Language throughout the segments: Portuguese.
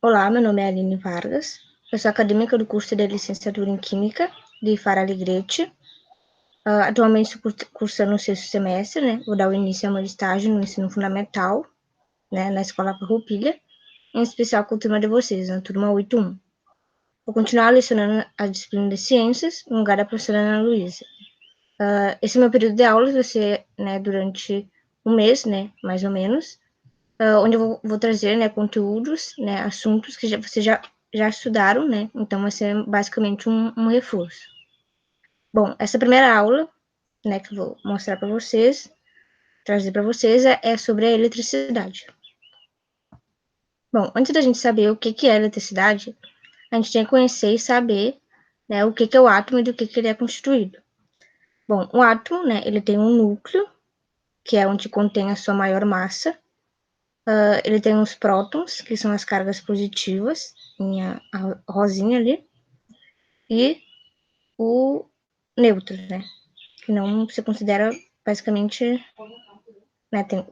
Olá, meu nome é Aline Vargas, eu sou acadêmica do curso de licenciatura em Química de Fara Alegrete. Atualmente estou cursando o 6º semestre, né? Vou dar o início ao meu estágio no ensino fundamental, né, na Escola Farroupilha, em especial com a turma de vocês, na turma 81. Vou continuar lecionando a disciplina de Ciências, no lugar da professora Ana Luísa. Esse meu período de aulas vai ser, né, durante um mês, né, mais ou menos, onde eu vou trazer, né, conteúdos, né, assuntos que vocês já estudaram, né, então vai ser basicamente um reforço. Bom, essa primeira aula, né, que eu vou mostrar para vocês, trazer para vocês, é sobre a eletricidade. Bom, antes da gente saber o que é eletricidade, a gente tem que conhecer e saber, né, o que é o átomo e do que ele é constituído. Bom, o átomo, né, ele tem um núcleo, que é onde contém a sua maior massa. Ele tem os prótons, que são as cargas positivas, a rosinha ali, e o neutro, né, que não se considera basicamente, né, tem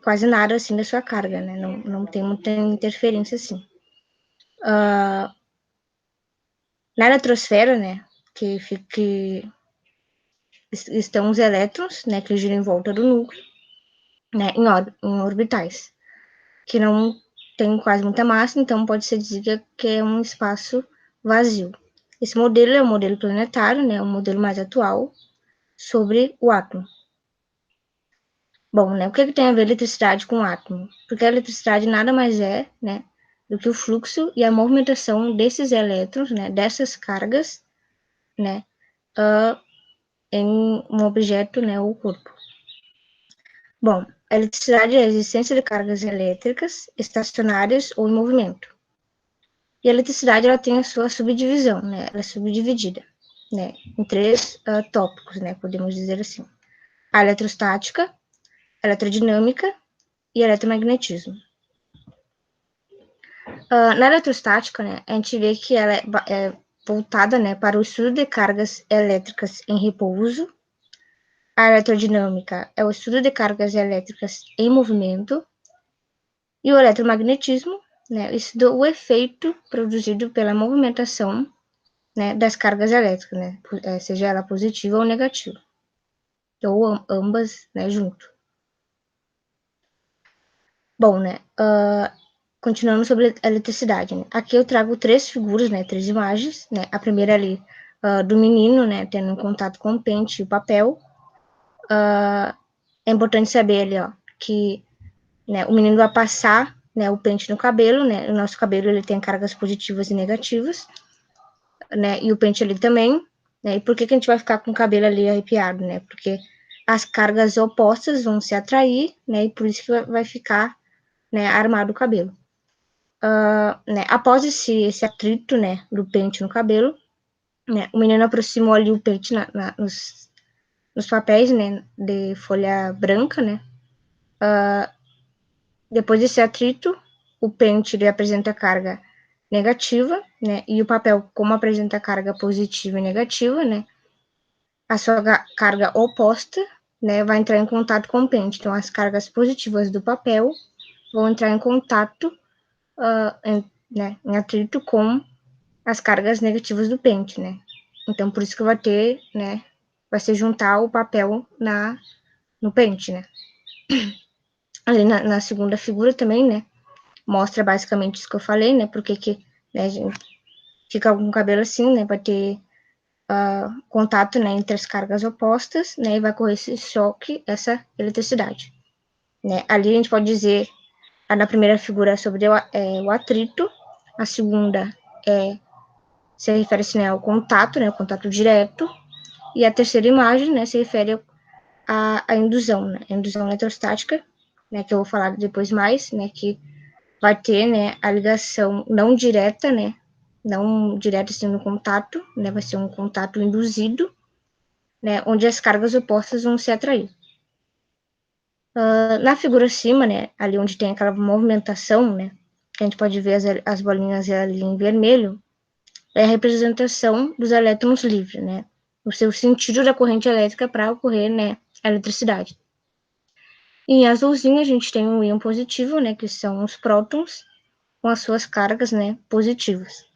quase nada assim da sua carga, né, não tem muita interferência assim. Na eletrosfera, né, que estão os elétrons, né, que giram em volta do núcleo, né, em orbitais, que não tem quase muita massa, então pode-se dizer que é um espaço vazio. Esse modelo é o modelo planetário, né, o modelo mais atual sobre o átomo. Bom, né, o que tem a ver a eletricidade com o átomo? Porque a eletricidade nada mais é, né, do que o fluxo e a movimentação desses elétrons, né, dessas cargas, né, em um objeto, né, ou corpo. Bom, a eletricidade é a existência de cargas elétricas estacionárias ou em movimento. E a eletricidade ela tem a sua subdivisão, né? Ela é subdividida, né, em 3 tópicos, né, podemos dizer assim: a eletrostática, a eletrodinâmica e eletromagnetismo. Na eletrostática, né, a gente vê que ela é voltada, né, para o estudo de cargas elétricas em repouso. A eletrodinâmica é o estudo de cargas elétricas em movimento. E o eletromagnetismo, né, estuda o efeito produzido pela movimentação, né, das cargas elétricas, né, seja ela positiva ou negativa, ou ambas, né, junto. Bom, né, continuando sobre a eletricidade, né, aqui eu trago 3 figuras, né, 3 imagens, né, a primeira ali do menino, né, tendo um contato com o pente e o papel. É importante saber ali, ó, que, né, o menino vai passar, né, o pente no cabelo, né, o nosso cabelo ele tem cargas positivas e negativas, né, e o pente ali também, né, e por que a gente vai ficar com o cabelo ali arrepiado, né, porque as cargas opostas vão se atrair, né, e por isso que vai ficar, né, armado o cabelo. Né, após esse atrito, né, do pente no cabelo, né, o menino aproximou ali o pente nos papéis, né, de folha branca, né, depois desse atrito, o pente ele apresenta carga negativa, né, e o papel, como apresenta carga positiva e negativa, né, a sua carga oposta, né, vai entrar em contato com o pente. Então, as cargas positivas do papel vão entrar em contato, em atrito com as cargas negativas do pente, né. Então, por isso que vai se juntar o papel no pente, né. Ali na segunda figura também, né, mostra basicamente isso que eu falei, né, porque né, a gente fica com o cabelo assim, né, vai ter contato, né, entre as cargas opostas, né, e vai correr esse choque, essa eletricidade, né. Ali a gente pode dizer, na primeira figura sobre o atrito, a segunda se refere-se, né, ao contato, né, o contato direto, e a terceira imagem, né, se refere à indusão, né, a indusão eletrostática, né, que eu vou falar depois mais, né, que vai ter, né, a ligação não direta, né, não direto assim no contato, né, vai ser um contato induzido, né, onde as cargas opostas vão se atrair. Na figura acima, né, ali onde tem aquela movimentação, né, que a gente pode ver as bolinhas ali em vermelho, é a representação dos elétrons livres, né, o seu sentido da corrente elétrica para ocorrer, né, a eletricidade. Em azulzinho a gente tem um íon positivo, né, que são os prótons, com as suas cargas, né, positivas.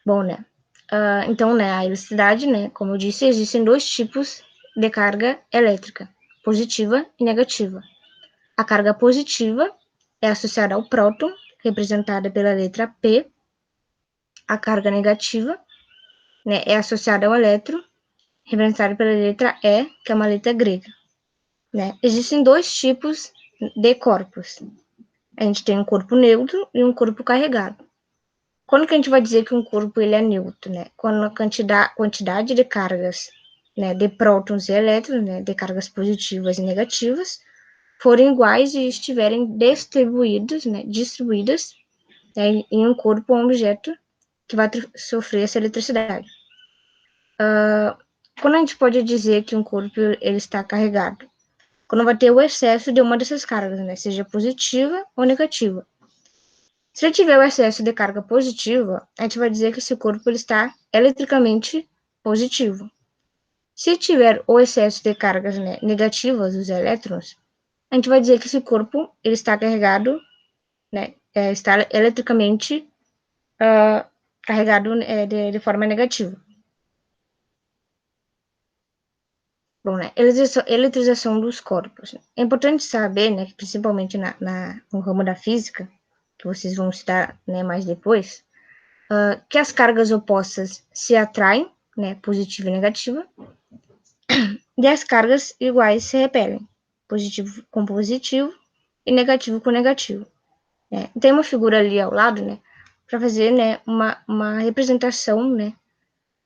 Bom, né, então, né, a eletricidade, né, como eu disse, existem dois tipos de carga elétrica, positiva e negativa. A carga positiva é associada ao próton, representada pela letra P. A carga negativa, né, é associada ao elétron, representada pela letra E, que é uma letra grega. Né? Existem dois tipos de corpos. A gente tem um corpo neutro e um corpo carregado. Quando que a gente vai dizer que um corpo ele é neutro? Né? Quando a quantidade de cargas, né, de prótons e elétrons, né, de cargas positivas e negativas, forem iguais e estiverem distribuídas, né, em um corpo ou um objeto que vai sofrer essa eletricidade. Quando a gente pode dizer que um corpo ele está carregado? Quando vai ter o excesso de uma dessas cargas, né, seja positiva ou negativa. Se ele tiver o excesso de carga positiva, a gente vai dizer que esse corpo ele está eletricamente positivo. Se tiver o excesso de cargas, né, negativas, os elétrons, a gente vai dizer que esse corpo ele está carregado, né, está eletricamente carregado de forma negativa. Bom, né, eletrização dos corpos. É importante saber, né, que principalmente no ramo da física, que vocês vão estudar, né, mais depois, que as cargas opostas se atraem, né, positiva e negativa, e as cargas iguais se repelem, positivo com positivo e negativo com negativo. Né? Tem uma figura ali ao lado, né, para fazer, né, uma representação, né,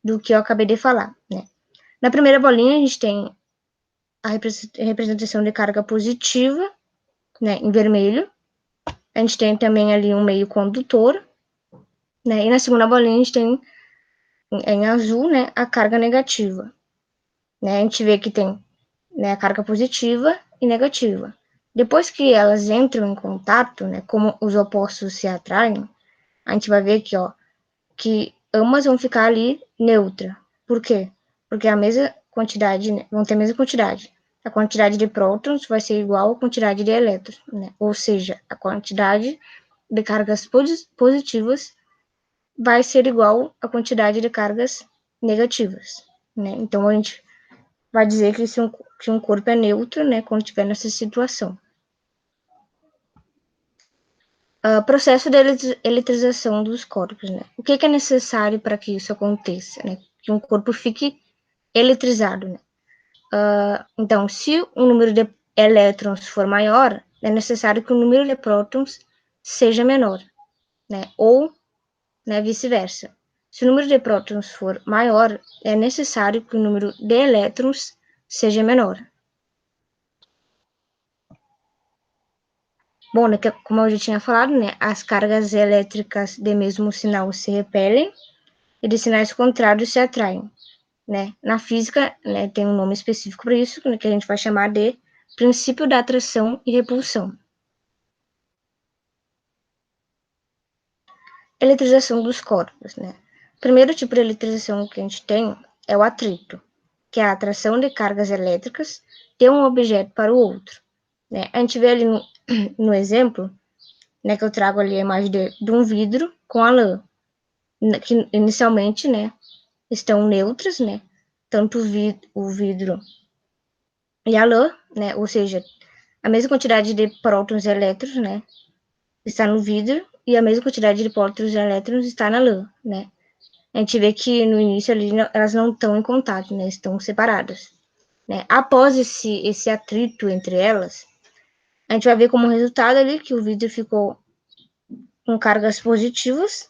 do que eu acabei de falar, né. Na primeira bolinha a gente tem a representação de carga positiva, né, em vermelho. A gente tem também ali um meio condutor, né, e na segunda bolinha a gente tem em azul, né, a carga negativa. Né, a gente vê que tem, né, a carga positiva e negativa. Depois que elas entram em contato, né, como os opostos se atraem, a gente vai ver aqui, ó, que ambas vão ficar ali neutra. Por quê? Porque a mesma quantidade, né, vão ter a mesma quantidade. A quantidade de prótons vai ser igual à quantidade de elétrons, né? Ou seja, a quantidade de cargas positivas vai ser igual à quantidade de cargas negativas, né? Então, a gente vai dizer que um corpo é neutro, né, quando estiver nessa situação. Processo de eletrização dos corpos, né? O que é necessário para que isso aconteça, né? Que um corpo fique eletrizado, né? Então, se o número de elétrons for maior, é necessário que o número de prótons seja menor, né? Ou, né, vice-versa. Se o número de prótons for maior, é necessário que o número de elétrons seja menor. Bom, né, como eu já tinha falado, né, as cargas elétricas de mesmo sinal se repelem e de sinais contrários se atraem. Né? Na física, né, tem um nome específico para isso, né, que a gente vai chamar de princípio da atração e repulsão. Eletrização dos corpos. Né? O primeiro tipo de eletrização que a gente tem é o atrito, que é a atração de cargas elétricas de um objeto para o outro. Né? A gente vê ali no exemplo, né, que eu trago ali a imagem de um vidro com a lã, que inicialmente, né, estão neutras, né, tanto o vidro e a lã, né, ou seja, a mesma quantidade de prótons e elétrons, né, está no vidro e a mesma quantidade de prótons e elétrons está na lã, né. A gente vê que no início ali elas não estão em contato, né, estão separadas. Né. Após esse atrito entre elas, a gente vai ver como resultado ali que o vidro ficou com cargas positivas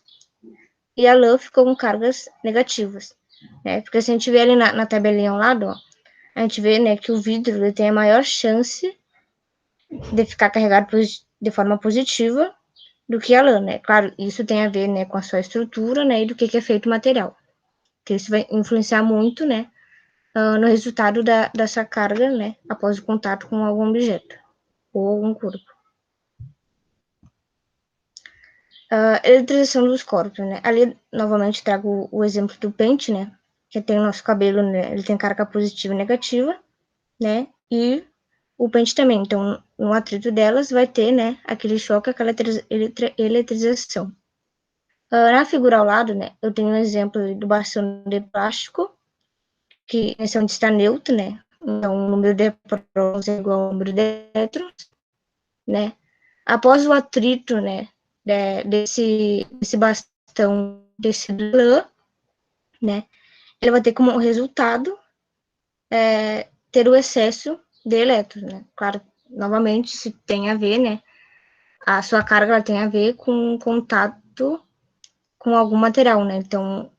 e a lã ficou com cargas negativas. Né? Porque se a gente vê ali na tabelinha ao lado, ó, a gente vê, né, que o vidro ele tem a maior chance de ficar carregado de forma positiva do que a lã, né? Claro, isso tem a ver, né, com a sua estrutura, né, e do que é feito o material. Que isso vai influenciar muito, né, no resultado dessa carga, né, após o contato com algum objeto ou algum corpo. Eletrização dos corpos, né? Ali, novamente, trago o exemplo do pente, né? Que tem o nosso cabelo, né? Ele tem carga positiva e negativa, né? E o pente também. Então, no atrito delas vai ter, né, aquele choque, aquela eletrização. Na figura ao lado, né, eu tenho um exemplo do bastão de plástico, que esse é onde está neutro, né, então o número de prótons é igual ao número de elétrons, né. Após o atrito, né, desse bastão, desse lã, né, ele vai ter como resultado ter o excesso de elétrons, né. Claro, novamente, se tem a ver, né, a sua carga ela tem a ver com contato com algum material, né. Então,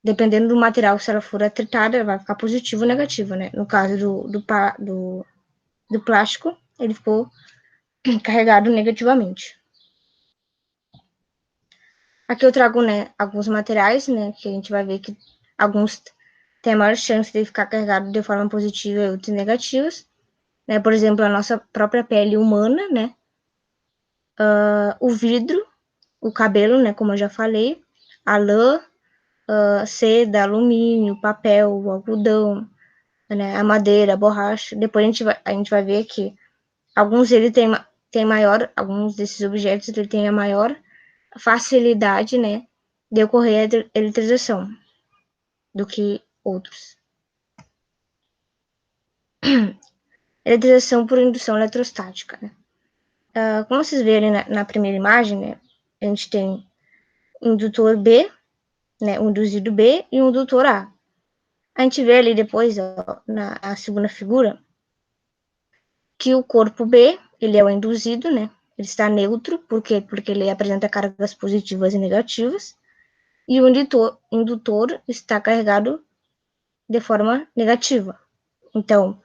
dependendo do material, se ela for atritada, ela vai ficar positivo ou negativo, né. No caso do plástico, ele ficou carregado negativamente. Aqui eu trago, né, alguns materiais, né, que a gente vai ver que alguns têm a maior chance de ficar carregado de forma positiva e outros negativos, né, por exemplo, a nossa própria pele humana, né, o vidro, o cabelo, né, como eu já falei, a lã, seda, alumínio, papel, o algodão, né, a madeira, a borracha. Depois a gente vai ver que alguns ele tem maior, alguns desses objetos ele tem a maior facilidade, né, de ocorrer a eletrização do que outros. Eletrização por indução eletrostática, né? Como vocês verem na primeira imagem, né, a gente tem um indutor B, né, um induzido B e um indutor A. A gente vê ali depois, ó, na segunda figura, que o corpo B, ele é o induzido, né, ele está neutro, por quê? Porque ele apresenta cargas positivas e negativas, e o indutor está carregado de forma negativa. Então,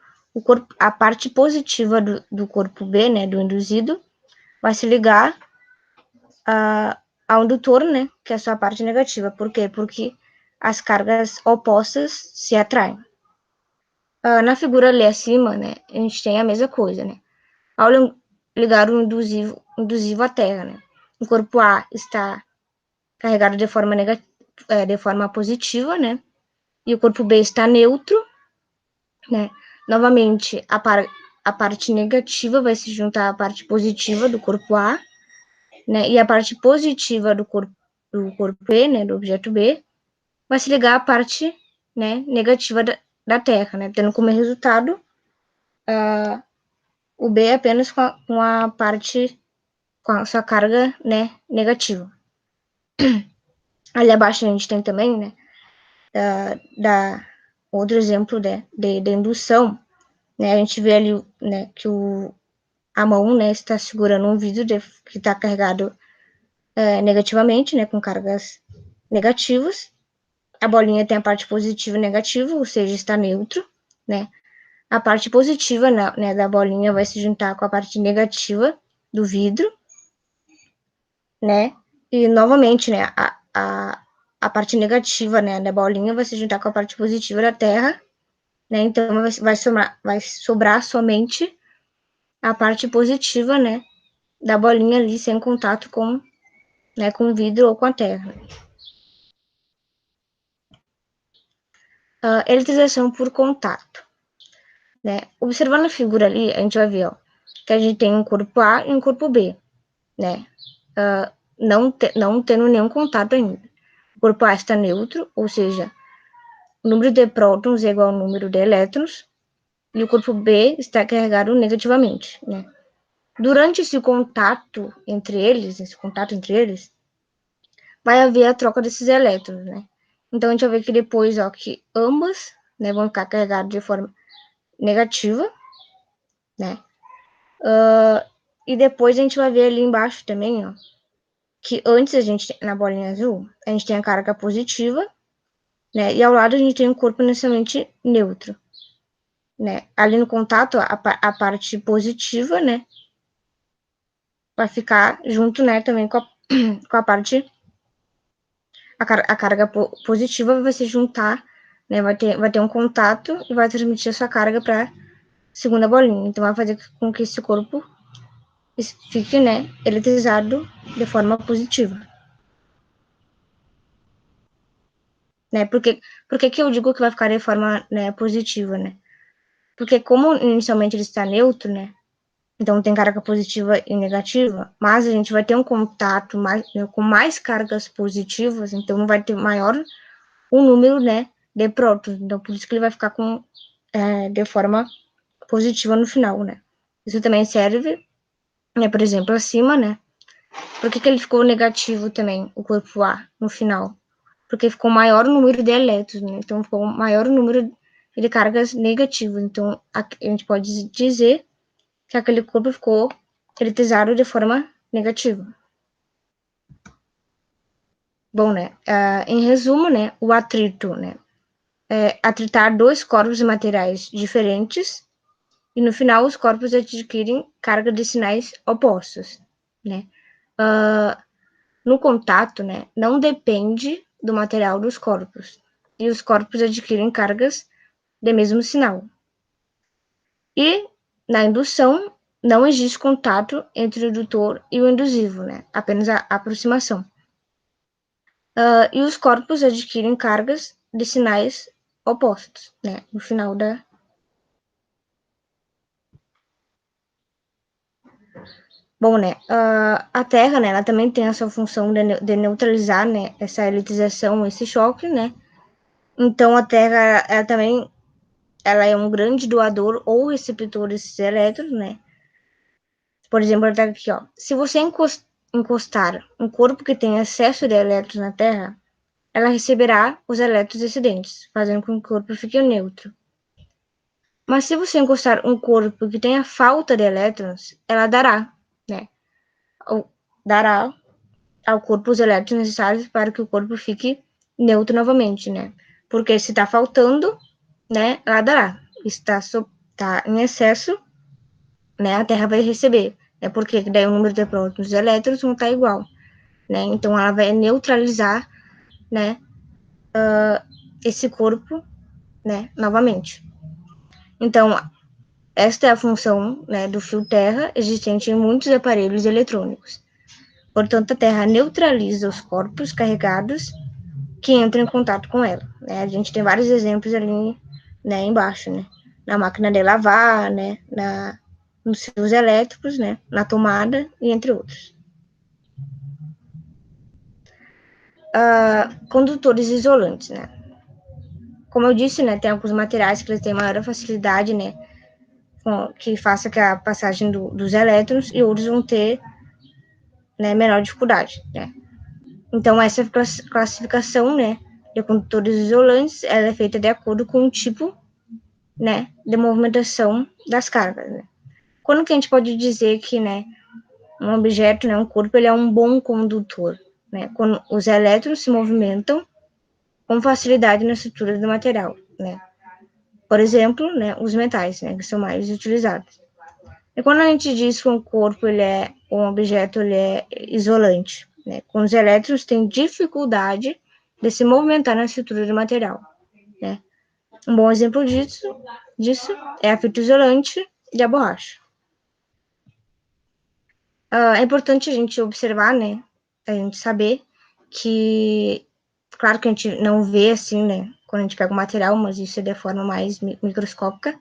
a parte positiva do corpo B, né, do induzido, vai se ligar ao indutor, né, que é a sua parte negativa. Por quê? Porque as cargas opostas se atraem. Na figura ali acima, né, a gente tem a mesma coisa, né. Ao ligar o induzivo à Terra, né, o corpo A está carregado de forma positiva, né, e o corpo B está neutro, né. Novamente, a parte negativa vai se juntar à parte positiva do corpo A, né, e a parte positiva do corpo B, né, do objeto B, vai se ligar à parte, né, negativa da Terra, né, tendo como resultado o B apenas com a parte, com a sua carga, né, negativa. Ali abaixo a gente tem também, né, outro exemplo de indução, né, a gente vê ali, né, que a mão, né, está segurando um vidro que está carregado negativamente, né, com cargas negativas. A bolinha tem a parte positiva e negativa, ou seja, está neutro, né. A parte positiva, né, da bolinha vai se juntar com a parte negativa do vidro, né, e novamente, né, a parte negativa, né, da bolinha vai se juntar com a parte positiva da Terra, né, então vai sobrar somente a parte positiva, né, da bolinha ali sem contato né, com o vidro ou com a Terra. Eletrização por contato, né, observando a figura ali, a gente vai ver, ó, que a gente tem um corpo A e um corpo B, né, não tendo nenhum contato ainda. O corpo A está neutro, ou seja, o número de prótons é igual ao número de elétrons, e o corpo B está carregado negativamente, né. Durante esse contato entre eles, vai haver a troca desses elétrons, né. Então, a gente vai ver que depois, ó, que ambas, né, vão ficar carregadas de forma negativa, né. E depois a gente vai ver ali embaixo também, ó, que antes a gente, na bolinha azul, a gente tem a carga positiva, né, e ao lado a gente tem um corpo inicialmente neutro, né. Ali no contato, a parte positiva, né, vai ficar junto, né, também com a parte, a carga positiva vai se juntar, né, vai ter um contato e vai transmitir a sua carga para segunda bolinha. Então, vai fazer com que esse corpo fique, né, eletrizado de forma positiva. Né, por que eu digo que vai ficar de forma, né, positiva, né? Porque como inicialmente ele está neutro, né? Então tem carga positiva e negativa, mas a gente vai ter um contato com mais cargas positivas, então vai ter maior o número, né, de prótons. Então por isso que ele vai ficar de forma positiva no final, né? Isso também serve, né, por exemplo, acima, né? Por que ele ficou negativo também, o corpo A, no final? Porque ficou maior o número de elétrons, né? Então ficou maior o número de cargas negativas. Então a gente pode dizer que aquele corpo ficou eletrizado de forma negativa. Bom, né? Em resumo, né? O atrito, né? Atritar dois corpos de materiais diferentes e no final os corpos adquirem carga de sinais opostos, né? No contato, né? Não depende do material dos corpos e os corpos adquirem cargas de mesmo sinal. E na indução não existe contato entre o indutor e o induzivo, né? Apenas a aproximação. E os corpos adquirem cargas de sinais opostos, né? No final da. Bom, né? A Terra, né? Ela também tem a sua função de neutralizar, né? Essa eletrização, esse choque, né? Então a Terra, ela é um grande doador ou receptor desses elétrons, né? Por exemplo, ela tá aqui, ó. Se você encostar um corpo que tem excesso de elétrons na Terra, ela receberá os elétrons excedentes, fazendo com que o corpo fique neutro. Mas se você encostar um corpo que tenha falta de elétrons, ela dará, né? Ou dará ao corpo os elétrons necessários para que o corpo fique neutro novamente, né? Porque se está faltando, né, ela dará. Está tá em excesso, né, a Terra vai receber. É porque daí o número de prótons e elétrons não está igual, né? Então ela vai neutralizar, né, esse corpo, né, novamente. Então esta é a função, né, do fio Terra existente em muitos aparelhos eletrônicos. Portanto, a Terra neutraliza os corpos carregados que entram em contato com ela. Né? A gente tem vários exemplos ali, né, embaixo, né? Na máquina de lavar, né, nos fios elétricos, né, na tomada e entre outros. Condutores isolantes, né? Como eu disse, né, tem alguns materiais que eles têm maior facilidade, né, que faça que a passagem dos elétrons e outros vão ter, né, menor dificuldade, né? Então, essa classificação, né, de condutores isolantes, ela é feita de acordo com o tipo, né, de movimentação das cargas, né? Quando que a gente pode dizer que, né, um objeto, né, um corpo, ele é um bom condutor, né? Quando os elétrons se movimentam com facilidade na estrutura do material, né? Por exemplo, né, os metais, né, que são mais utilizados. E quando a gente diz que um corpo, um objeto, ele é isolante, né? Quando os elétrons têm dificuldade de se movimentar na estrutura do material, né? Um bom exemplo disso é a fita isolante e a borracha. É importante a gente observar, né? A gente saber que, claro que a gente não vê assim, né? Quando a gente pega o material, mas isso é de forma mais microscópica,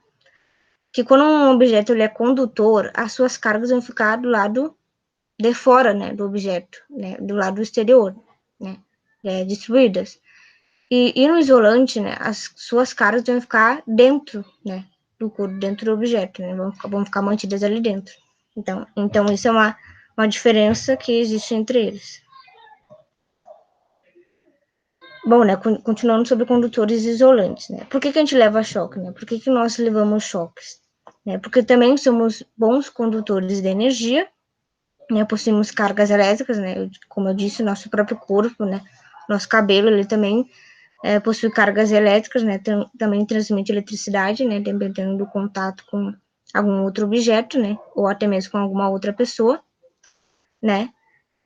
que quando um objeto ele é condutor, as suas cargas vão ficar do lado de fora, né, do objeto, né, do lado exterior, né, distribuídas. E no isolante, né, as suas cargas vão ficar dentro, né, do corpo, dentro do objeto, né, vão ficar mantidas ali dentro. Então isso é uma diferença que existe entre eles. Bom, né, continuando sobre condutores isolantes, né, por que a gente leva choque, né, por que nós levamos choques? Né, porque também somos bons condutores de energia, né, possuímos cargas elétricas, né, como eu disse, nosso próprio corpo, né, nosso cabelo, ele também possui cargas elétricas, né, também transmite eletricidade, né, dependendo do contato com algum outro objeto, né, ou até mesmo com alguma outra pessoa, né,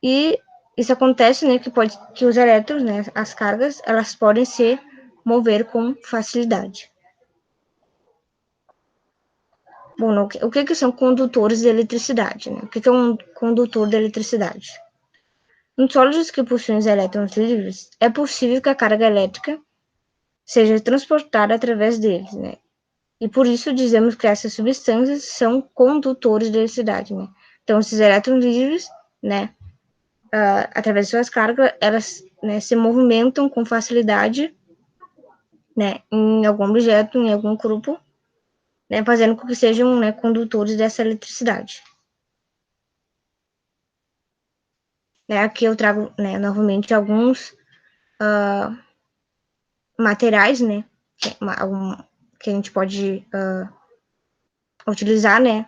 e isso acontece, né, que os elétrons, né, as cargas, elas podem se mover com facilidade. Bom, o que são condutores de eletricidade, né? O que é um condutor de eletricidade? Em sólidos que possuem elétrons livres, é possível que a carga elétrica seja transportada através deles, né? E por isso dizemos que essas substâncias são condutores de eletricidade, né? Então, esses elétrons livres, né, através de suas cargas, elas, né, se movimentam com facilidade, né, em algum objeto, em algum grupo, né, fazendo com que sejam, né, condutores dessa eletricidade. Né, aqui eu trago, né, novamente alguns materiais, né, que a gente pode utilizar, né,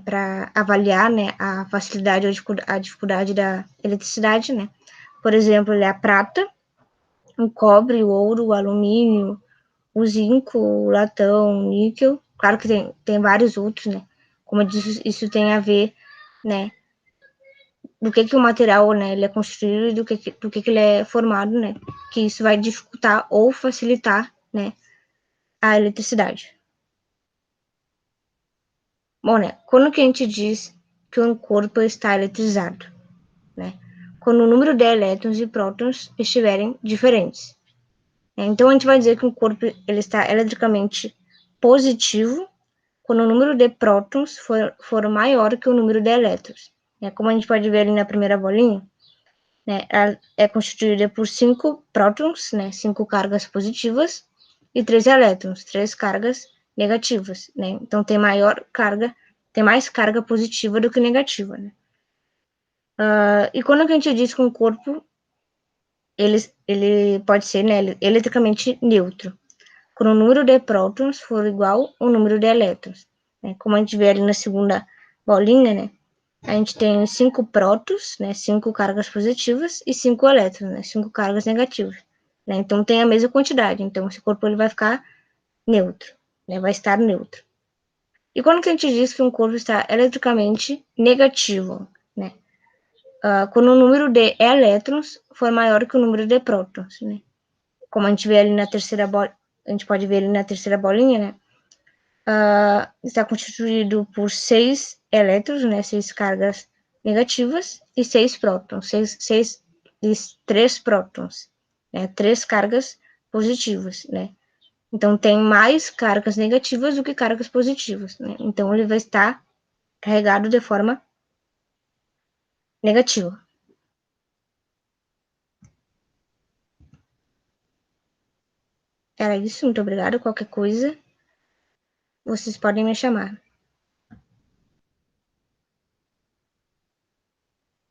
para avaliar, né, a facilidade ou a dificuldade da eletricidade, né. Por exemplo, a prata, o cobre, o ouro, o alumínio, o zinco, o latão, o níquel. Claro que tem vários outros, né. Como eu disse, isso tem a ver, né, do que o material, né, ele é construído e do que ele é formado, né, que isso vai dificultar ou facilitar, né, a eletricidade. Bom, né, quando que a gente diz que um corpo está eletrizado, né? Quando o número de elétrons e prótons estiverem diferentes. Então, a gente vai dizer que um corpo ele está eletricamente positivo quando o número de prótons for maior que o número de elétrons. Como a gente pode ver ali na primeira bolinha, né, ela é constituída por 5 prótons, né, 5 cargas positivas, e 3 elétrons, 3 cargas negativas, né? Então tem mais carga positiva do que negativa, né? E quando a gente diz que um corpo ele pode ser, né, eletricamente neutro, quando o número de prótons for igual ao número de elétrons, né? Como a gente vê ali na segunda bolinha, né? A gente tem 5 prótons, né, 5 cargas positivas e 5 elétrons, né, 5 cargas negativas, né? Então tem a mesma quantidade, então esse corpo ele vai ficar neutro, né, vai estar neutro. E quando que a gente diz que um corpo está eletricamente negativo, né? Quando o número de elétrons for maior que o número de prótons, né? Como a gente vê ali na terceira a gente pode ver ali na terceira bolinha, né? Está constituído por 6 elétrons, né, 6 cargas negativas e 6 prótons, 3 prótons, né, 3 cargas positivas, né. Então, tem mais cargas negativas do que cargas positivas, né. Então, ele vai estar carregado de forma negativa. Era isso, muito obrigada. Qualquer coisa, vocês podem me chamar.